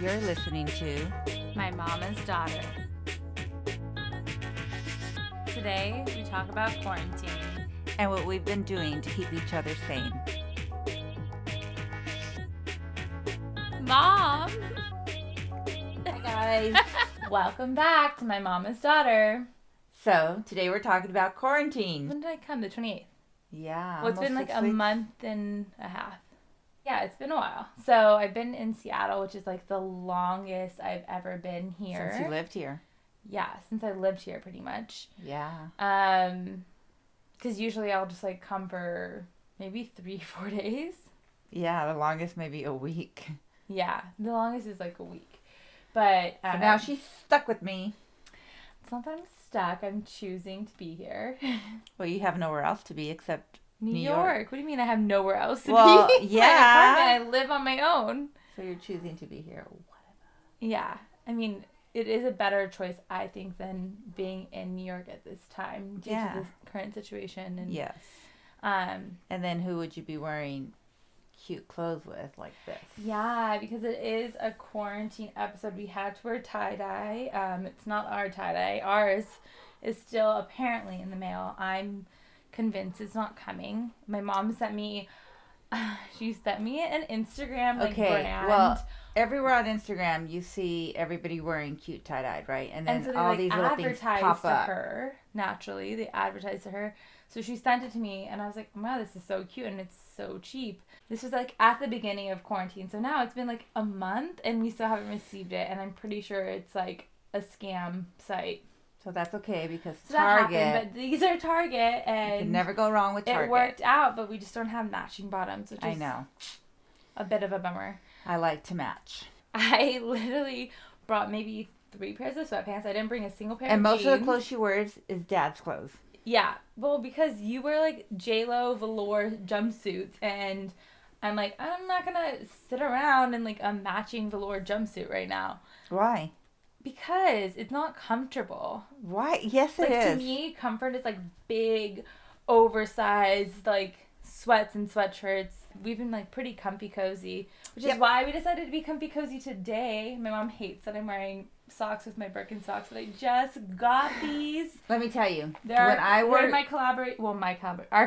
You're listening to My Mama's Daughter. Today, we talk about quarantine. and what we've been doing to keep each other sane. Mom! Hi, guys. Welcome back to My Mama's Daughter. So, today we're talking about quarantine. When did I come? The 28th. Yeah. Well, it's been like a weeks. month and a half. Yeah, it's been a while. So, I've been in Seattle, which is like the longest I've ever been here. Since you lived here. Yeah, since I lived here pretty much. Yeah. Because usually I'll just like come for maybe 3-4 days. Yeah, the longest maybe a week. Yeah, the longest is like a week. But So now she's stuck with me. it's not that I'm stuck. I'm choosing to be here. Well, you have nowhere else to be except New New York. York. What do you mean I have nowhere else to Well, be? yeah. My apartment, I live on my own. So you're choosing to be here. Yeah. I mean, it is a better choice, I think, than being in New York at this time due to the current situation. And Yes. And then who would you be wearing cute clothes with like this? yeah, because it is a quarantine episode. We had to wear tie-dye. It's not our tie-dye. Ours is still apparently in the mail. I'm convinced it's not coming. My mom sent me she sent me an Instagram brand. Well, everywhere on Instagram you see everybody wearing cute tie-dyed, right? And then and so they all these little things pop to up. her naturally. They advertised to her. So she sent it to me and I was like, wow, this is so cute and it's so cheap. This was like at the beginning of quarantine. So now it's been like a month and we still haven't received it, and I'm pretty sure it's like a scam site. So that's okay because So Target. that happened, but these are Target, and you can never go wrong with Target. it worked out, but we just don't have matching bottoms, which is I know. a bit of a bummer. I like to match. I literally brought maybe 3 pairs of sweatpants. I didn't bring a single pair And of most jeans. of the clothes she wears is Dad's clothes. Yeah, well, because you wear like J-Lo velour jumpsuits, and I'm like, I'm not gonna sit around in like a matching velour jumpsuit right now. Why? Because it's not comfortable. Why? Yes, it Like, is. to me, comfort is like big, oversized, like sweats and sweatshirts. We've been like pretty comfy cozy, which is why we decided to be comfy cozy today. My mom hates that I'm wearing socks with my Birkenstocks, but I just got these. Let me tell you. Our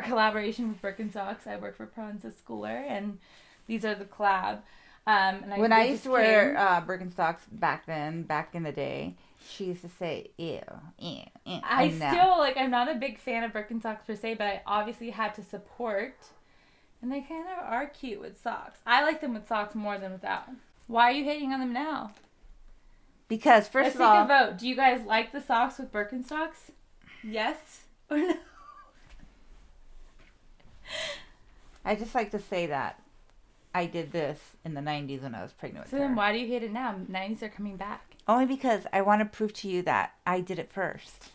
collaboration with Birkenstocks. I work for Pranza Schooler, and these are the collab. When I used to wear Birkenstocks back in the day, she used to say, ew, ew, ew. I'm not a big fan of Birkenstocks per se, but I obviously had to support, and they kind of are cute with socks. I like them with socks more than without. Why are you hating on them now? Because Let's take a vote. Do you guys like the socks with Birkenstocks? Yes or no? I just like to say that I did this in the 90s when I was pregnant with So her. then why do you hate it now? 90s are coming back. Only because I want to prove to you that I did it first.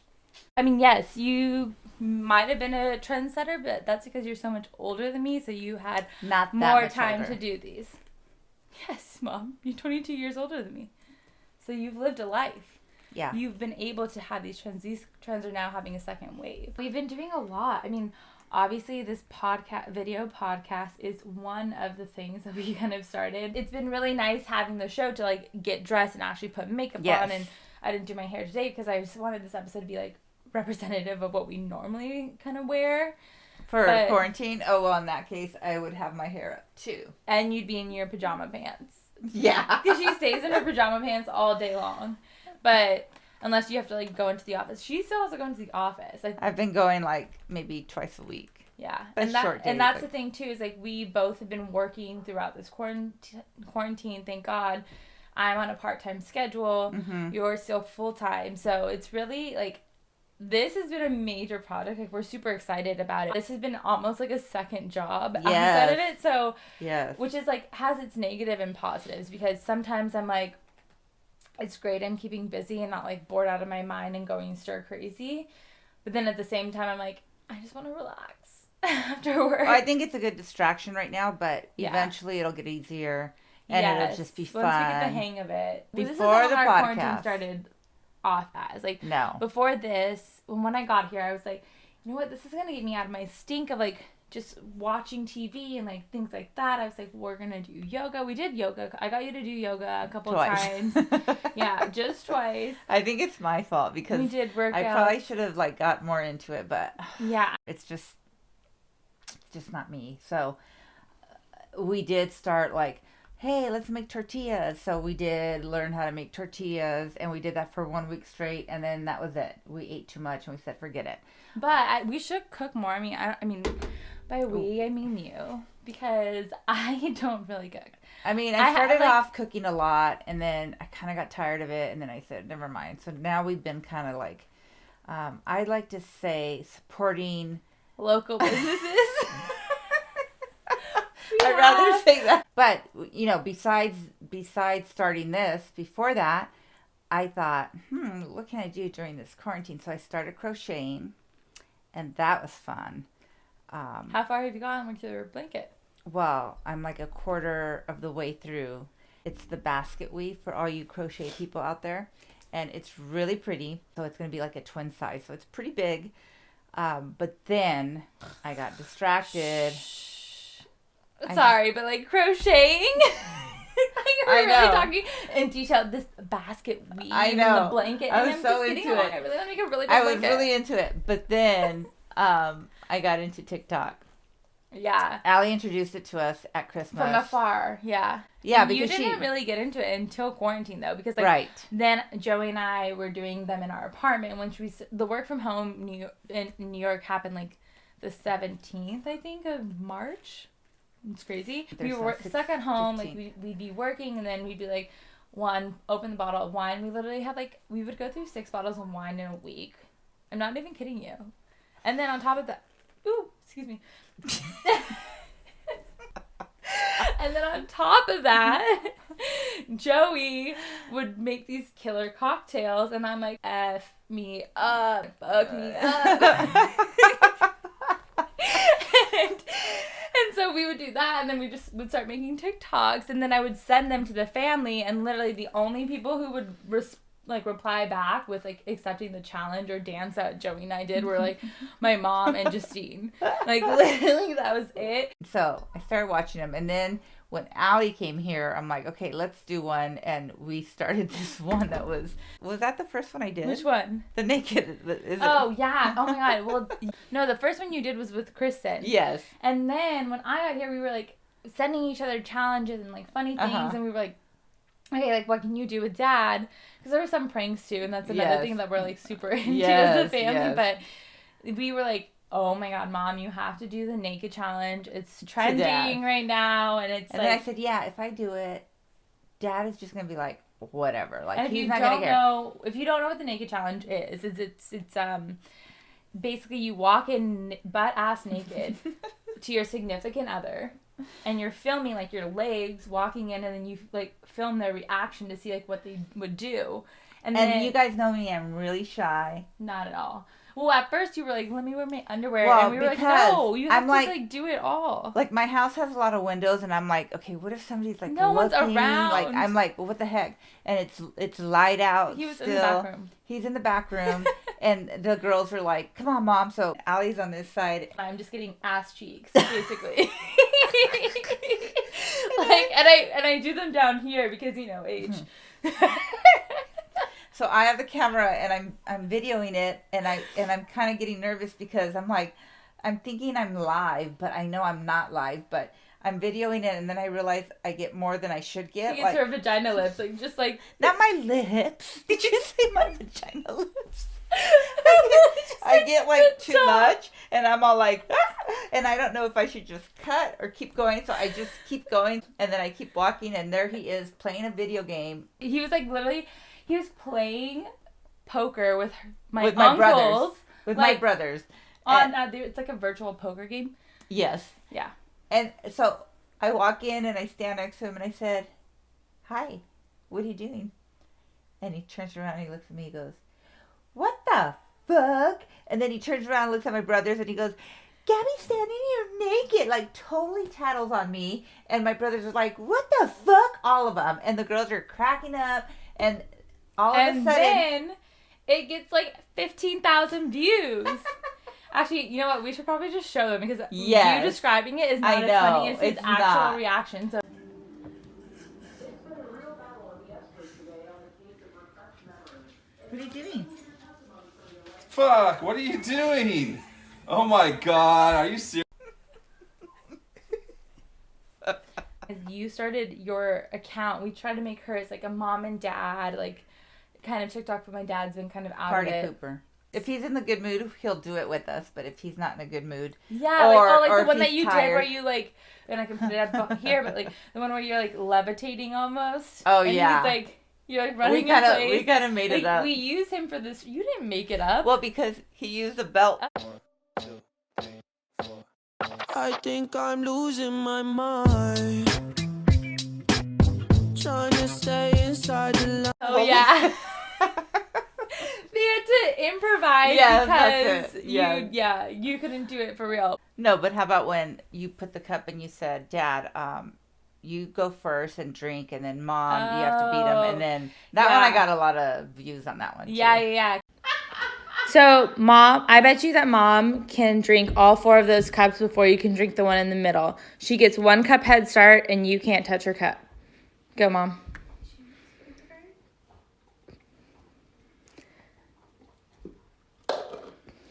I mean, yes, you might have been a trendsetter, but that's because you're so much older than me, so you had Not that more much time older. to do these. Yes, Mom. You're 22 years older than me. So you've lived a life. Yeah. You've been able to have these trends. These trends are now having a second wave. We've been doing a lot. I mean, obviously this video podcast is one of the things that we kind of started. It's been really nice having the show to like get dressed and actually put makeup on, and I didn't do my hair today because I just wanted this episode to be like representative of what we normally kind of wear. For quarantine? Oh, well, in that case, I would have my hair up too. And you'd be in your pajama pants. Yeah. Because she stays in her pajama pants all day long. But unless you have to like go into the office. She still has to go into the office. I've been going like maybe twice a week. Yeah. But short days, and that's the thing too, is like we both have been working throughout this quarantine, thank God. I'm on a part-time schedule. Mm-hmm. You're still full-time. So it's really like, this has been a major project. Like, we're super excited about it. This has been almost like a second job outside of it. So, which is like, has its negative and positives, because sometimes I'm like, it's great I'm keeping busy and not like bored out of my mind and going stir crazy. But then at the same time, I'm like, I just want to relax after work. Well, I think it's a good distraction right now, but eventually it'll get easier and it'll just be fun. Once we get the hang of it. Before this is how the our podcast quarantine started off as. Like, no. Before this, when I got here, I was like, you know what? This is going to get me out of my stink of like just watching TV and like things like that. I was like, we're gonna do yoga. We did yoga. I got you to do yoga a couple of times. Yeah, just twice. I think it's my fault because we did work I probably should have like got more into it, but yeah, it's just not me. So we did start like, hey, let's make tortillas. So we did learn how to make tortillas, and we did that for 1 week straight, and then that was it. We ate too much, and we said, forget it. But we should cook more. I mean, by we, I mean you, because I don't really cook. I mean, I started off cooking a lot, and then I kind of got tired of it, and then I said, never mind. So now we've been kind of like, I'd like to say supporting local businesses. I'd rather say that. But, you know, besides starting this, before that, I thought, what can I do during this quarantine? So I started crocheting, and that was fun. How far have you gone with your blanket? Well, I'm like a quarter of the way through. It's the basket weave for all you crochet people out there, and it's really pretty. So it's going to be like a twin size, so it's pretty big. But then I got distracted. Sorry, but like crocheting. We're really talking in detail. This basket weave and the blanket. I was so into it. I really want to make a really big blanket. I was really into it. But then I got into TikTok. Yeah. Allie introduced it to us at Christmas. From afar, yeah. Yeah, and because you didn't really get into it until quarantine, though, because like right. Then Joey and I were doing them in our apartment. When the work from home in New York happened like the 17th, I think, of March. It's crazy. We were stuck at home. 15. Like we'd be working, and then we'd be like, open the bottle of wine. We literally had we would go through 6 bottles of wine in a week. I'm not even kidding you. And then on top of that, excuse me. And then on top of that, Joey would make these killer cocktails, and I'm like, F me up, fuck me up. And so we would do that, and then we just would start making TikToks, and then I would send them to the family, and literally the only people who would reply back with accepting the challenge or dance that Joey and I did were my mom and Justine. Literally that was it. So I started watching them, and then when Allie came here, I'm like, okay, let's do one, and we started this one that was that the first one I did? Which one? The naked. Yeah. Oh my god. Well, no, the first one you did was with Kristen. Yes. And then when I got here, we were sending each other challenges and funny things, and we were okay, what can you do with Dad? Because there were some pranks too, and that's another thing that we're super into as a family. But we were oh my god, Mom, you have to do the naked challenge. It's trending right now, and it's. And then I said, yeah, if I do it, Dad is just gonna be whatever. And he's not gonna care. If you don't know what the naked challenge is, it's basically you walk in butt ass naked to your significant other. And you're filming your legs walking in, and then you film their reaction to see what they would do. And then, you guys know me, I'm really shy. Not at all. Well, at first you were let me wear my underwear, and we were no, you have to do it all. My house has a lot of windows, and I'm okay, what if somebody's no one's around? I'm well, what the heck? And it's light out. He was still. in the back room. He's in the back room, and the girls are come on, Mom. So Allie's on this side. I'm just getting ass cheeks, basically. And I do them down here because age. So I have the camera, and I'm videoing it, and I'm kind of getting nervous because I'm thinking I'm live, but I know I'm not live, but I'm videoing it, and then I realize I get more than I should get. She gets her vagina lips, not my lips. Did you say my vagina lips? I get too much, and I'm all and I don't know if I should just cut or keep going, so I just keep going, and then I keep walking, and there he is playing a video game. He was literally. He was playing poker with my brothers. With my brothers. It's a virtual poker game. Yes. Yeah. And so I walk in and I stand next to him and I said, "Hi, what are you doing?" And he turns around and he looks at me and he goes, "What the fuck?" And then he turns around and looks at my brothers and he goes, "Gabby's standing here naked," totally tattles on me. And my brothers are "What the fuck?" All of them. And the girls are cracking up, and all of a sudden, then it gets 15,000 views. Actually, you know what? We should probably just show them because you describing it is not as funny as his actual reaction. So. What are you doing? Fuck, what are you doing? Oh my god, are you serious? As you started your account, we tried to make her as like a mom and dad, like kind of TikTok, but my dad's been kind of out Party of it. pooper. If he's in the good mood, he'll do it with us. But if he's not in a good mood, yeah, or the one that you tired. Did where you like, and I can put it up here, but like the one where you're like levitating almost. Oh and yeah. He's like you're like running in place. We kind of made it up. We use him for this. You didn't make it up. Well, because he used a belt. 1, 2, 3, 4. I think I'm losing my mind. Trying to stay inside the line. Oh yeah. They had to improvise because you couldn't do it for real. No, but how about when you put the cup and you said, Dad, you go first and drink, and then Mom, you have to beat him, and then that one I got a lot of views on that one. Yeah. So, Mom, I bet you that Mom can drink all 4 of those cups before you can drink the one in the middle. She gets 1 cup head start, and you can't touch her cup. Go, Mom.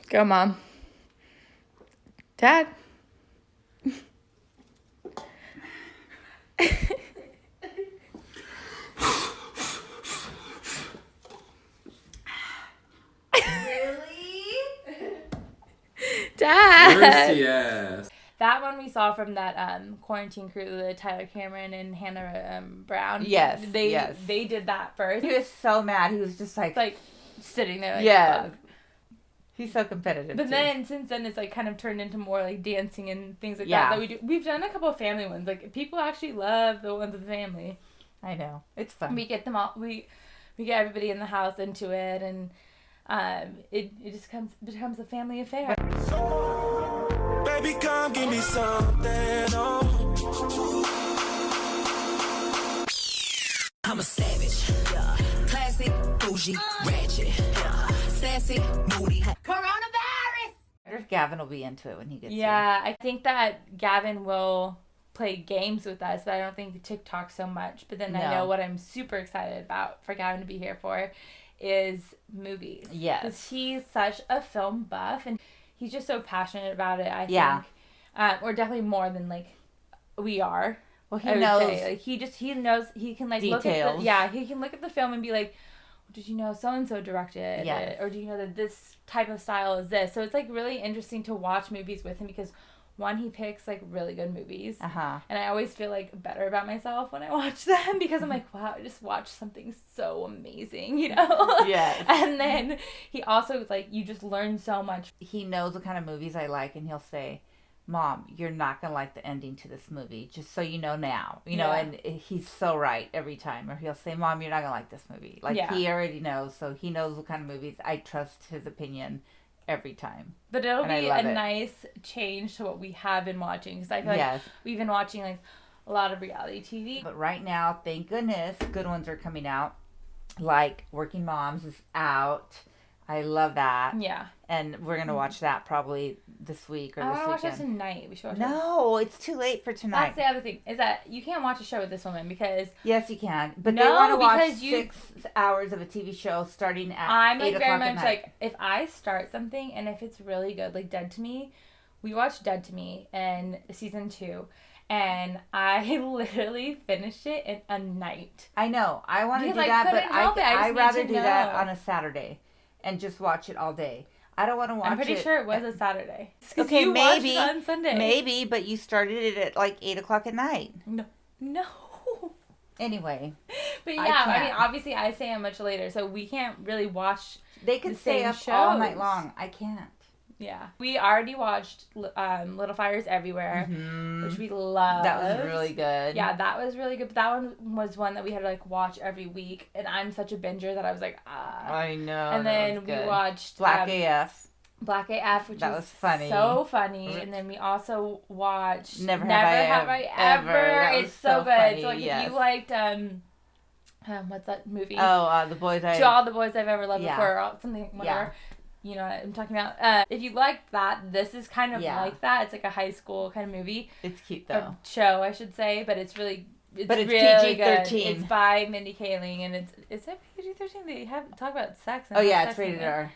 Go, Mom. Dad. Dad. Thirsty ass. That one we saw from that quarantine crew, the Tyler Cameron and Hannah Brown. Yes. They did that first. He was so mad. He was just like sitting there like a bug. He's so competitive. But then since then it's like kind of turned into more like dancing and things like that we do. We've done a couple of family ones. Like people actually love the ones with the family. I know. It's fun. We get them all we get everybody in the house into it, and it just becomes a family affair. Baby, come give me something. I'm a savage. Yeah. Classic, bougie, ratchet. Yeah. Sassy, moody. I wonder if Gavin will be into it when he gets here. Yeah, I think that Gavin will play games with us, but I don't think TikTok so much. But then I know what I'm super excited about for Gavin to be here for is movies. Yes. Because he's such a film buff, and he's just so passionate about it, I think. Or definitely more than, like, we are. Well, he knows. Like, he knows, he can, like, details. look at he can look at the film and be like, did you know so-and-so directed it? Or do you know that this type of style is this? So it's, like, really interesting to watch movies with him because, one, he picks, like, really good movies. Uh-huh. And I always feel, like, better about myself when I watch them because I'm like, wow, I just watched something so amazing, you know? Yes. And then he also, like, you just learn so much. He knows what kind of movies I like, and he'll say, Mom, you're not going to like the ending to this movie, just so you know now. You know, and he's so right every time. Or he'll say, Mom, you're not going to like this movie. Like, he already knows, so he knows what kind of movies. I trust his opinion every time. But it'll be a nice change to what we have been watching. Because I feel like we've been watching, like, a lot of reality TV. But right now, thank goodness, good ones are coming out. Like, Working Moms is out. I love that. Yeah. And we're going to watch that probably this week or this weekend. I want to watch that tonight. We should watch it. No, it's too late for tonight. That's the other thing, is that you can't watch a show with this woman because... Yes, you can. But they want to watch 6 hours of a TV show starting at 8 o'clock I'm like very much at night. like, if I start something and if it's really good, like Dead to Me, we watched Dead to Me in season 2. And I literally finished it in a night. I know. I want to do that, but I'd rather do that on a Saturday and just watch it all day. I don't want to watch it. I'm pretty sure it was a Saturday. Okay, you maybe. Watched it on Sunday. Maybe, but you started it at like 8 o'clock at night. No. Anyway. But yeah, I mean, obviously I stay up much later, so we can't really watch They can stay up all night long. I can't. Yeah. We already watched Little Fires Everywhere, which we loved. That was really good. Yeah, that was really good. But that one was one that we had to, like, watch every week. And I'm such a binger that I was like, I know. And then we watched Black AF. Black AF, which was funny. So funny. And then we also watched Never Have I Ever. It's so good. Funny, so, like, if you liked what's that movie? Oh, The Boys To All the Boys I've Ever Loved Before, or something, whatever. Yeah. you know what I'm talking about. If you like that, this is kind of like that. It's like a high school kind of movie. It's cute though. Or show, I should say, but it's really it's really PG-13. Good. It's by Mindy Kaling, and is it PG-13? They have talk about sex. And It's rated R.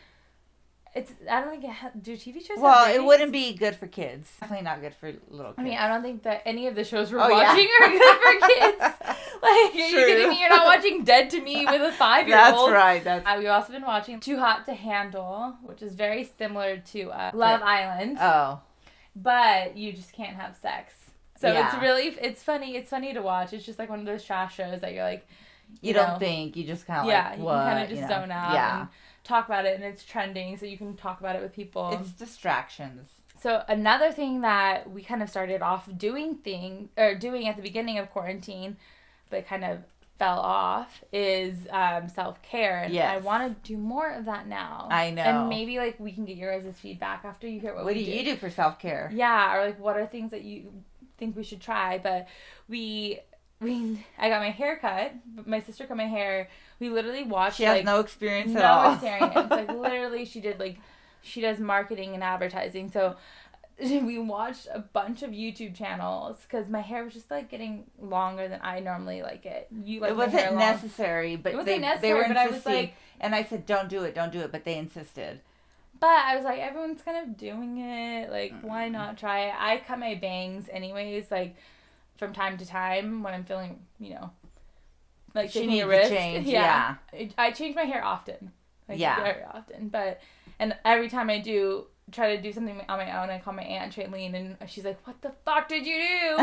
I don't think do TV shows. Well, it wouldn't be good for kids. Definitely not good for little kids. I mean, I don't think that any of the shows we're watching are good for kids. Like, are you kidding me? You're not watching Dead to Me with a 5-year-old. That's right. We've also been watching Too Hot to Handle, which is very similar to Love Island. Oh. But you just can't have sex. So it's funny. It's funny to watch. It's just like one of those trash shows that you're like, you don't think. You just kind of like, you can kind of just zone out. Yeah. And talk about it, and it's trending, so you can talk about it with people. It's distractions. So another thing that we kind of started off doing at the beginning of quarantine, but kind of fell off, is self-care. And I want to do more of that now. I know. And maybe like we can get your guys' feedback after you hear what we do. What do you do for self-care? Yeah, or like what are things that you think we should try? But I got my hair cut. My sister cut my hair. We literally watched. She has no experience at all. No experience. Like literally, she does marketing and advertising. So we watched a bunch of YouTube channels because my hair was just like getting longer than I normally like it. It wasn't necessary, but they were insisting. But I was like, and I said, don't do it, but they insisted. But I was like, everyone's kind of doing it. Like, why not try it? I cut my bangs anyways, like from time to time when I'm feeling, like taking a risk. Change. Yeah. I change my hair often. Very often. And every time I try to do something on my own, I call my aunt Traylene, and she's like, what the fuck did you do?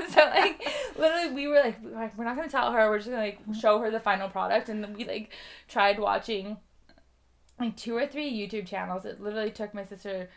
So like literally we were like we're not gonna tell her, we're just gonna like show her the final product. And then we like tried watching like 2 or 3 YouTube channels. It literally took my sister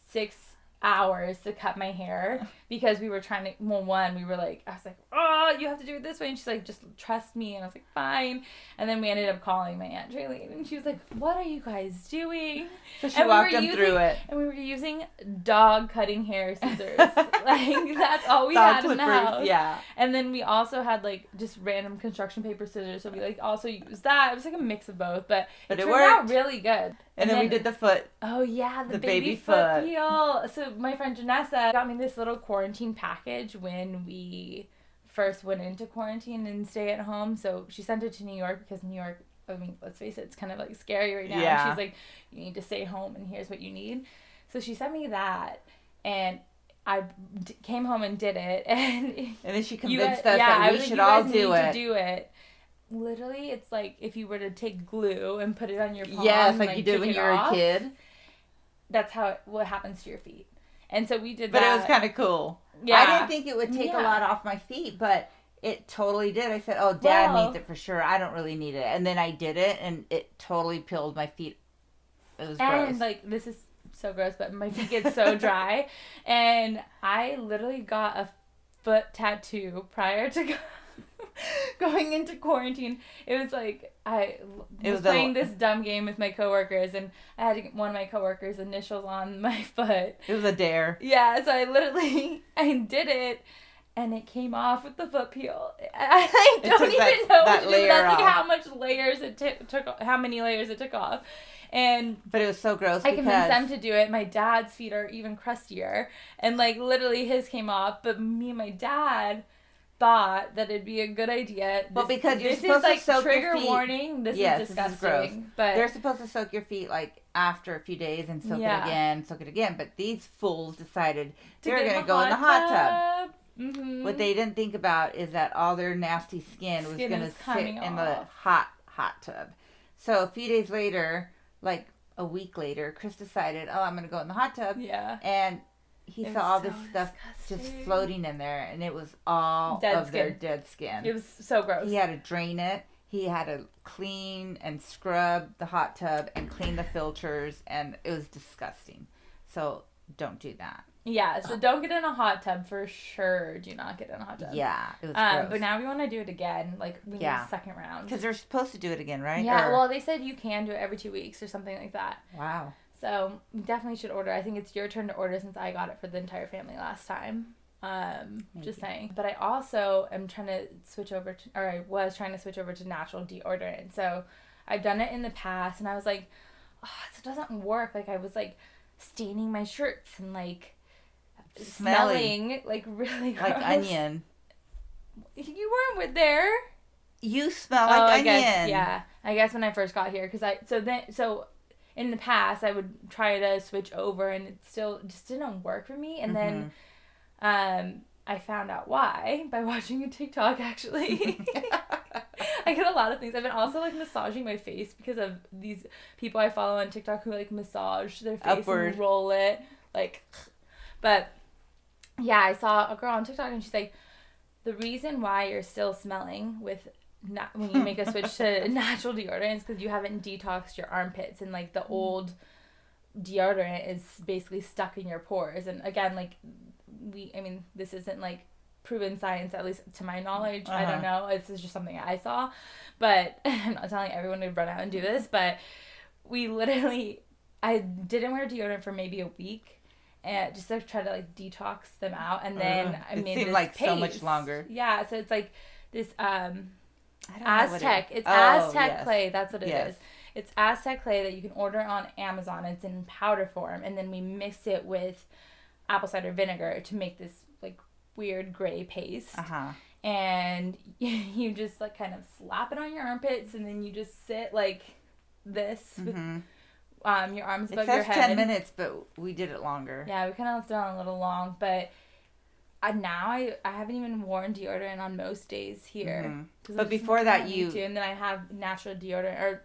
6 hours to cut my hair because we were trying to, we were like, I was like, oh, you have to do it this way, and she's like, just trust me, and I was like, fine. And then we ended up calling my aunt Traylene, and she was like, what are you guys doing? So she walked them through it, and we were using dog cutting hair scissors. Like that's all we had in the house. Yeah. And then we also had like just random construction paper scissors, so we like also used that. It was like a mix of both, but it turned out really good. And then we did the foot. Oh yeah, the baby foot peel. So my friend Janessa got me this little quarantine package when we first went into quarantine and stay at home. So she sent it to New York because New York, I mean, let's face it, it's kind of like scary right now. Yeah. And she's like, you need to stay home and here's what you need. So she sent me that, and I came home and did it. And then she convinced us that we should all do it. To do it. Literally, it's like if you were to take glue and put it on your palm. Yes, like you did when you were a kid. That's what happens to your feet. And so we did that. But it was kind of cool. Yeah. I didn't think it would take a lot off my feet, but it totally did. I said, oh, Dad needs it for sure. I don't really need it. And then I did it, and it totally peeled my feet. It was gross. And, like, this is so gross, but my feet get so dry. And I literally got a foot tattoo prior to going into quarantine. It was like I was playing this dumb game with my coworkers, and I had to get one of my coworkers' initials on my foot. It was a dare. Yeah, so I did it, and it came off with the foot peel. I don't even know what to do. That's like how much layers it took, how many layers it took off. But it was so gross. I convinced them to do it. My dad's feet are even crustier, and like literally his came off, but me and my dad thought that it'd be a good idea. Well, because you're supposed to soak your feet. Trigger warning. This is disgusting. This is gross. But they're supposed to soak your feet like after a few days and soak it again. But these fools decided they're going to go in the hot tub. Mm-hmm. What they didn't think about is that all their nasty skin was going to sit in the hot tub. So a few days later, like a week later, Chris decided, I'm going to go in the hot tub. Yeah. And he saw all this stuff just floating in there, and it was all their dead skin. It was so gross. He had to drain it. He had to clean and scrub the hot tub and clean the filters, and it was disgusting. So don't do that. Yeah, so don't get in a hot tub for sure. Do not get in a hot tub. Yeah, it was gross. But now we want to do it again. Like, we need a second round. Because they're supposed to do it again, right? Yeah, well, they said you can do it every 2 weeks or something like that. Wow. So, we definitely should order. I think it's your turn to order since I got it for the entire family last time. Just saying. But I also am trying to switch over to, or I was trying to switch over to natural deodorant. So, I've done it in the past, and I was like, it doesn't work. Like I was like staining my shirts and like smelling like really gross. like onion. You weren't there. You smell like onion. I guess when I first got here, so in the past I would try to switch over and it still just didn't work for me, and then I found out why by watching a TikTok actually. I get a lot of things. I've been also like massaging my face because of these people I follow on TikTok who like massage their face upward and roll it like. But yeah, I saw a girl on TikTok and she's like, the reason why you're still smelling when you make a switch to natural deodorant is because you haven't detoxed your armpits, and like the old deodorant is basically stuck in your pores. And again, like this isn't like proven science, at least to my knowledge. I don't know. This is just something I saw, but I'm not telling everyone to run out and do this. But I didn't wear deodorant for maybe a week. And just to try to like detox them out, and then I made this like paste. So much longer. Yeah, so it's like this Aztec. Aztec clay. That's what it is. It's Aztec clay that you can order on Amazon. It's in powder form, and then we mix it with apple cider vinegar to make this like weird gray paste. And you just like kind of slap it on your armpits, and then you just sit like this with your arms above your head. It says 10 minutes, but we did it longer. Yeah, we kind of left it on a little long, but now I haven't even worn deodorant on most days here. But before that, and then I have natural deodorant or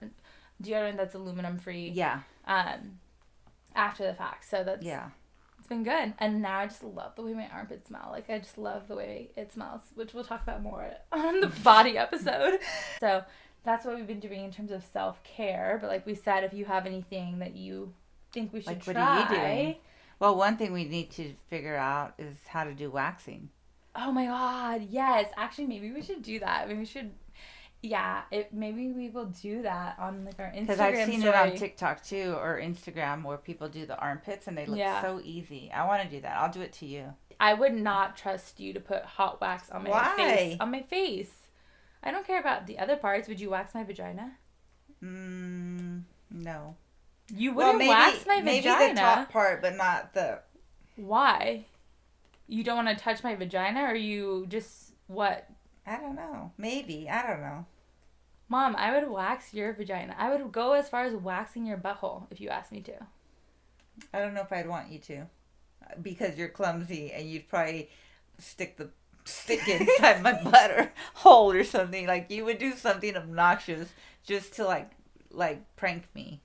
deodorant that's aluminum free. Yeah. After the fact, so that's it's been good. And now I just love the way my armpits smell. Like I just love the way it smells, which we'll talk about more on the body episode. So that's what we've been doing in terms of self-care. But like we said, if you have anything that you think we should try. What are you doing? Well, one thing we need to figure out is how to do waxing. Oh my God, yes. Actually, maybe we should do that. Maybe we should, maybe we will do that on like our Instagram Because I've seen story. it on TikTok too, or Instagram, where people do the armpits and they look so easy. I want to do that. I'll do it to you. I would not trust you to put hot wax on my face. On my face. I don't care about the other parts. Would you wax my vagina? No. You wouldn't wax my vagina? Maybe the top part, but not the... Why? You don't want to touch my vagina, or you just... What? I don't know. Maybe. I don't know. Mom, I would wax your vagina. I would go as far as waxing your butthole if you asked me to. I don't know if I'd want you to. Because you're clumsy and you'd probably stick inside my butt or hole or something. Like you would do something obnoxious just to like prank me.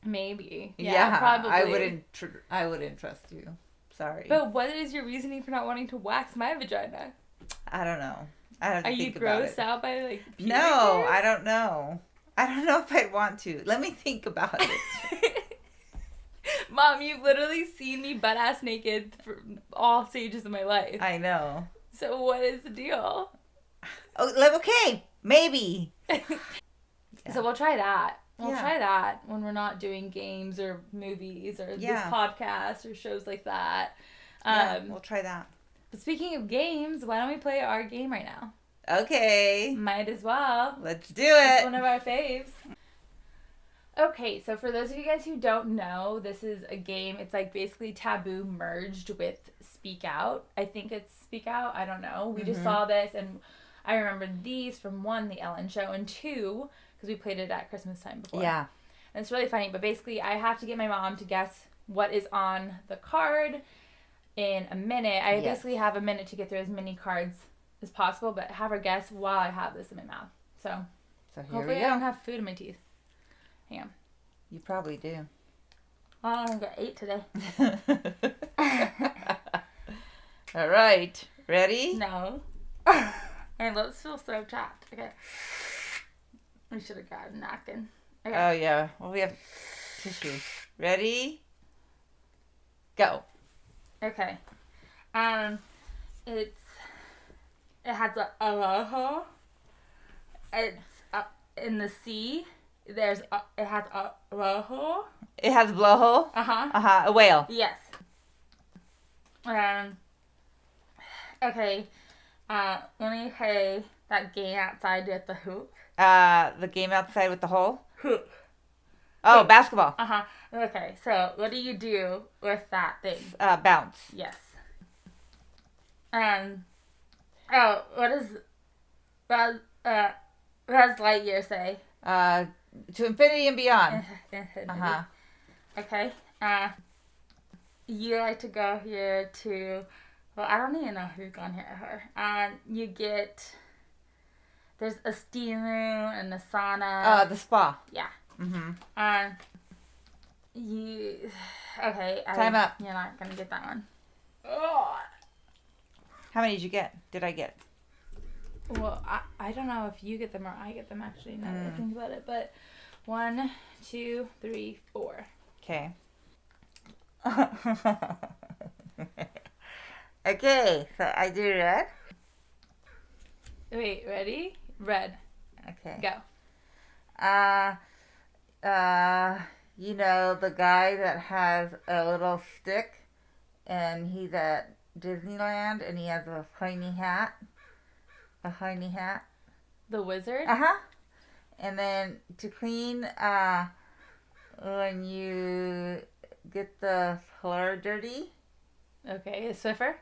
Maybe. Yeah, probably. I wouldn't trust you. Sorry. But what is your reasoning for not wanting to wax my vagina? I don't know. I have to Are think you about grossed out by like pubic No, hairs? I don't know. I don't know if I'd want to. Let me think about it. Mom, you've literally seen me butt ass naked for all stages of my life. I know. So what is the deal? Oh, okay. Maybe. So we'll try that. We'll try that when we're not doing games or movies or this podcast or shows like that. We'll try that. But speaking of games, why don't we play our game right now? Okay. Might as well. Let's do it. It's one of our faves. Okay, so for those of you guys who don't know, this is a game. It's like basically Taboo merged with Speak Out. I think it's Speak Out. I don't know. We just saw this, and I remembered these from 1, The Ellen Show, and 2, because we played it at Christmas time before. Yeah. And it's really funny, but basically I have to get my mom to guess what is on the card in a minute. I basically have a minute to get through as many cards as possible, but have her guess while I have this in my mouth. So here hopefully we go. I don't have food in my teeth. Hang on. You probably do. I only got 8 today. All right. Ready? No. Alright, let's still throw chat. Okay. We should have grabbed a napkin. Okay. Oh, yeah. Well, we have tissue. Ready? Go. Okay. It has a aloha. It's in the sea. It has a blowhole. It has a blowhole? Uh-huh. A whale. Yes. Okay. Let me play that game outside with the hoop. The game outside with the hole? Hoop. Oh, basketball. Uh-huh. Okay, so what do you do with that thing? Bounce. Yes. What does Lightyear say? To infinity and beyond. Infinity. Uh-huh. Okay. You like to go here to, well, I don't even know who's gone here or her. You get, there's a steam room and a sauna. The spa. Yeah. Mm-hmm. Okay. Time up. You're not going to get that one. How many did you get? Did I get? Well, I don't know if you get them or I get them, actually, now that I think about it. But 1, 2, 3, 4. Okay. Okay, so I do red. Wait, ready? Red. Okay. Go. You know the guy that has a little stick, and he's at Disneyland, and he has a shiny hat. A shiny hat. The wizard? Uh-huh. And then to clean, when you get the floor dirty. Okay, a Swiffer?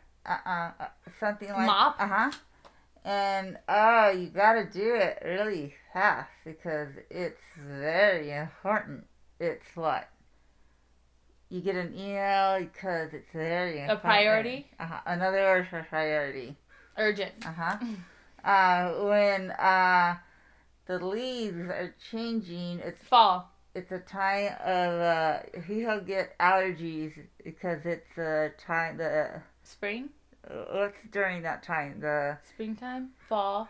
Something like... Mop? Uh-huh. And, you gotta do it really fast because it's very important. It's what? You get an email because it's very important. A priority? Uh-huh. Another word for priority. Urgent. Uh-huh. When, the leaves are changing, it's... Fall. It's a time of, he'll get allergies because it's a time, Spring? what's during that time? Springtime? Fall.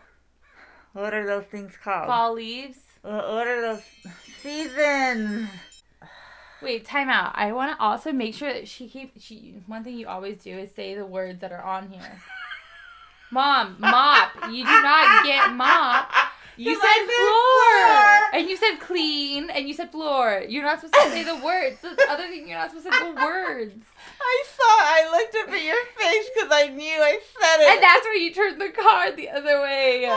What are those things called? Fall leaves? What are those seasons? Wait, time out. I want to also make sure that one thing you always do is say the words that are on here. Mom, mop. You do not get mop. You said floor. And you said clean. And you said floor. You're not supposed to say the words. That's the other thing. You're not supposed to say the words. I looked up at your face because I knew I said it. And that's where you turned the card the other way.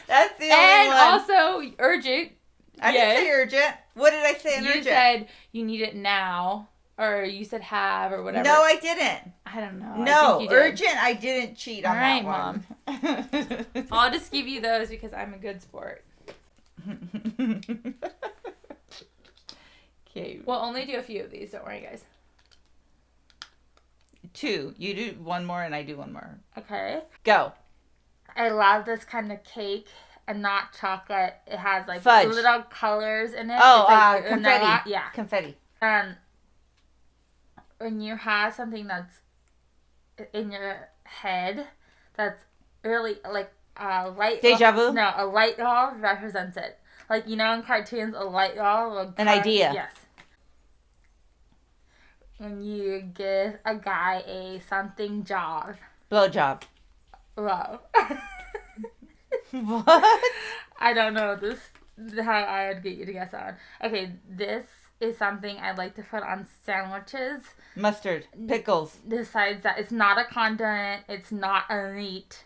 That's the only and one. also urgent. I didn't say urgent. What did I say in urgent? You said you need it now. Or you said have or whatever. No, I didn't. I don't know. No, I think you did. urgent, I didn't cheat on that one. Mom. I'll just give you those because I'm a good sport. Okay. We'll only do a few of these. Don't worry, guys. 2. You do one more and I do one more. Okay. Go. I love this kind of cake and not chocolate. It has like fudge. Little colors in it. Oh, it's like confetti. vanilla. Yeah. Confetti. When you have something that's in your head that's really like a light Deja vu? No, a light bulb represents it. Like, you know, in cartoons, a light bulb. An idea. Yes. When you give a guy a something job. Blowjob. Wow. What? I don't know how I would get you to guess that one. Okay, this is something I'd like to put on sandwiches. Mustard. Pickles. Besides that, it's not a condiment. It's not a meat.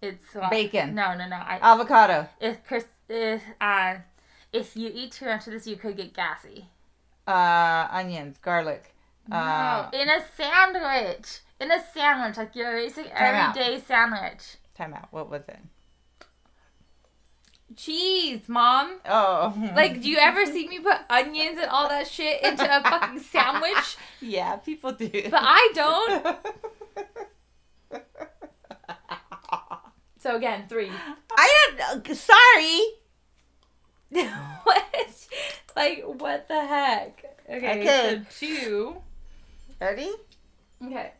It's bacon. No. Avocado. If you eat too much of this, you could get gassy. Onions. Garlic. No, in a sandwich. Like your basic everyday sandwich. Time out. What was it? Cheese, Mom. Oh. Like, do you ever see me put onions and all that shit into a fucking sandwich? Yeah, people do. But I don't. So again, 3. I don't know. Sorry. What? Like, what the heck? Okay. So 2. Ready? Okay.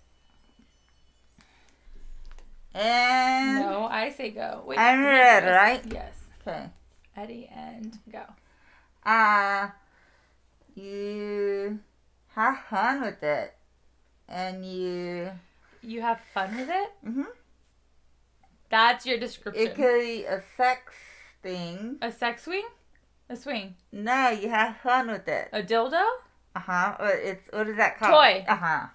And... No, I say go. Wait, I'm red, right? Yes. Okay. Ready and go. You have fun with it. And you have fun with it? Mm-hmm. That's your description. It could be a sex thing. A sex swing? A swing? No, you have fun with it. A dildo? Uh-huh. What is that called? Toy. Uh-huh.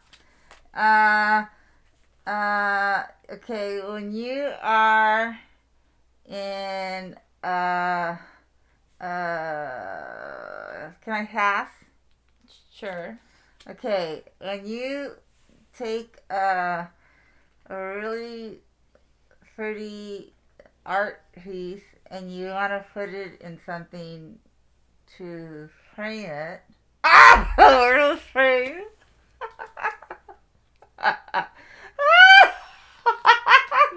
Okay, when you are in, I pass? Sure. Okay, when you take a really pretty art piece and you want to put it in something to frame it. Ah! Real frame.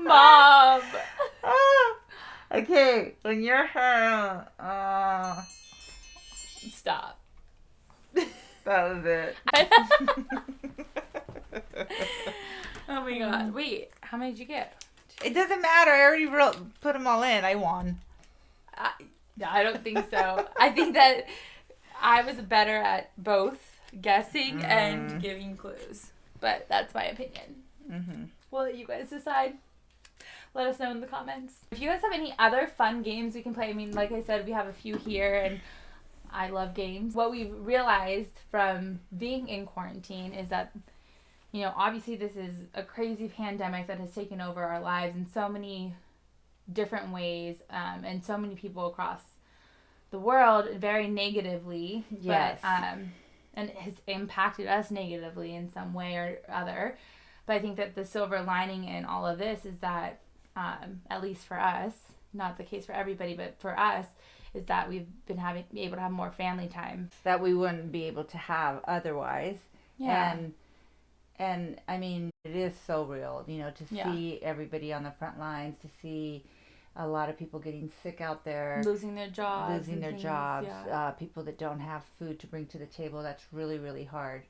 Mom! Okay, when you're Stop. that was it. Oh my god. Wait, how many did you get? It doesn't matter. I already put them all in. I won. I don't think so. I think that I was better at both guessing and giving clues. But that's my opinion. Mm-hmm. We'll let you guys decide. Let us know in the comments. If you guys have any other fun games we can play, I mean, like I said, we have a few here, and I love games. What we've realized from being in quarantine is that, you know, obviously this is a crazy pandemic that has taken over our lives in so many different ways, and so many people across the world very negatively. Yes. But, and it has impacted us negatively in some way or other. But I think that the silver lining in all of this is that, at least for us, not the case for everybody, but for us, is that we've been able to have more family time that we wouldn't be able to have otherwise. Yeah. And I mean, it is so real, you know, to see everybody on the front lines, to see a lot of people getting sick out there, losing their jobs, people that don't have food to bring to the table. That's really, really hard.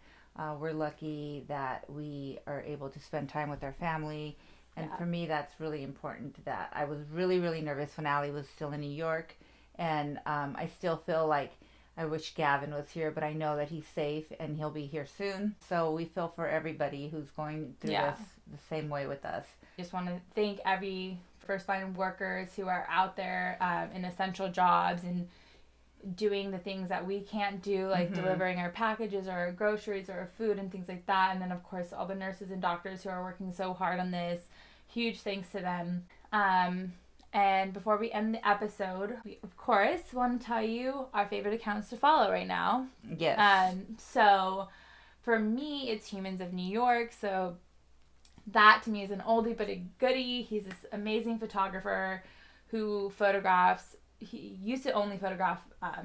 We're lucky that we are able to spend time with our family. And for me, that's really important. That I was really, really nervous when Allie was still in New York. And I still feel like I wish Gavin was here, but I know that he's safe and he'll be here soon. So we feel for everybody who's going through this the same way with us. Just want to thank every first line workers who are out there in essential jobs and doing the things that we can't do, like delivering our packages or our groceries or our food and things like that. And then, of course, all the nurses and doctors who are working so hard on this. Huge thanks to them. And before we end the episode, we, of course, want to tell you our favorite accounts to follow right now. Yes. So for me, it's Humans of New York. So that to me is an oldie but a goodie. He's this amazing photographer who photographs. He used to only photograph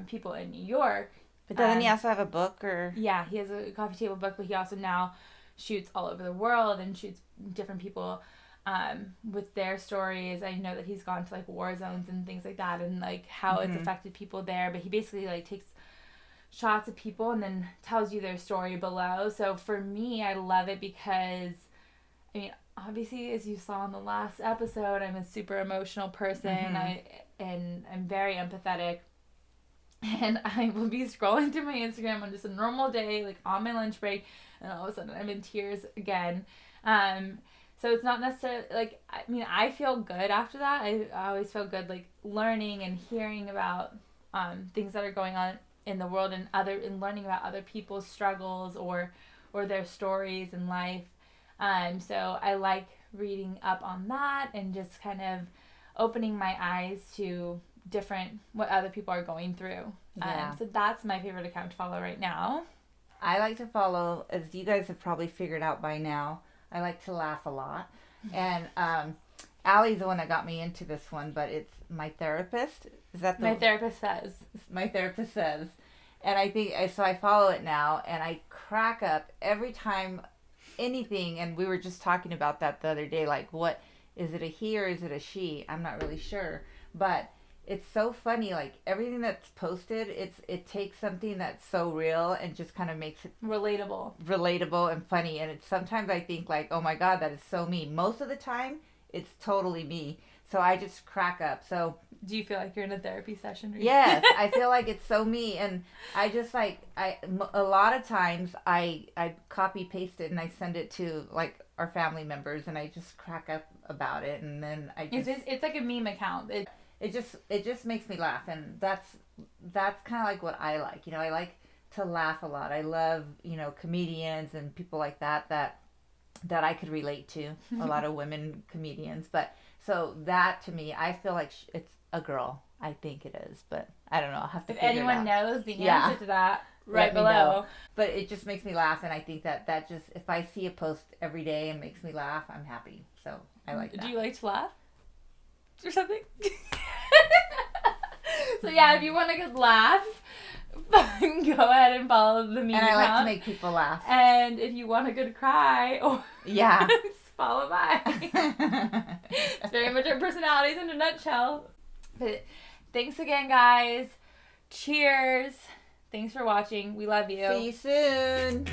people in New York. But doesn't he also have a book? Or yeah, he has a coffee table book, but he also now shoots all over the world and shoots different people with their stories. I know that he's gone to like war zones and things like that, and like how it's affected people there. But he basically like takes shots of people and then tells you their story below. So for me, I love it because, I mean, obviously, as you saw in the last episode, I'm a super emotional person. I'm very empathetic. And I will be scrolling through my Instagram on just a normal day, like on my lunch break, and all of a sudden I'm in tears again. So it's not necessarily, like, I mean, I feel good after that. I always feel good, like, learning and hearing about things that are going on in the world and learning about other people's struggles or their stories in life. So I like reading up on that and just kind of opening my eyes to what other people are going through. So that's my favorite account to follow right now. I like to follow, as you guys have probably figured out by now, I like to laugh a lot. And Allie's the one that got me into this one, but it's My Therapist. Is that My Therapist Says. My Therapist Says. And I think, so I follow it now, and I crack up every time anything, and we were just talking about that the other day, like, what, is it a he or is it a she? I'm not really sure. But it's so funny, like, everything that's posted, it takes something that's so real and just kind of makes it relatable and funny. And it's sometimes I think, like, oh my God, that is so me. Most of the time, it's totally me. So I just crack up. So do you feel like you're in a therapy session? Yes, I feel like it's so me. And I just, like, a lot of times I copy paste it and I send it to, like, our family members, and I just crack up about it. And then I just... It's like a meme account. It just makes me laugh, and that's kind of like what I like. You know, I like to laugh a lot. I love, you know, comedians and people like that I could relate to. A lot of women comedians, but So that to me, I feel like it's a girl. I think it is, but I don't know. I'll have to. If figure anyone it out. knows the answer to that, right Let me below. know. But it just makes me laugh, and I think that just, if I see a post every day and makes me laugh, I'm happy. So I like that. Do you like to laugh or something? So yeah, if you want a good laugh, go ahead and follow the meme And I like account. to make people laugh. And if you want a good cry, Yeah. follow mine. It's very much our personalities in a nutshell. But thanks again, guys. Cheers. Thanks for watching. We love you. See you soon.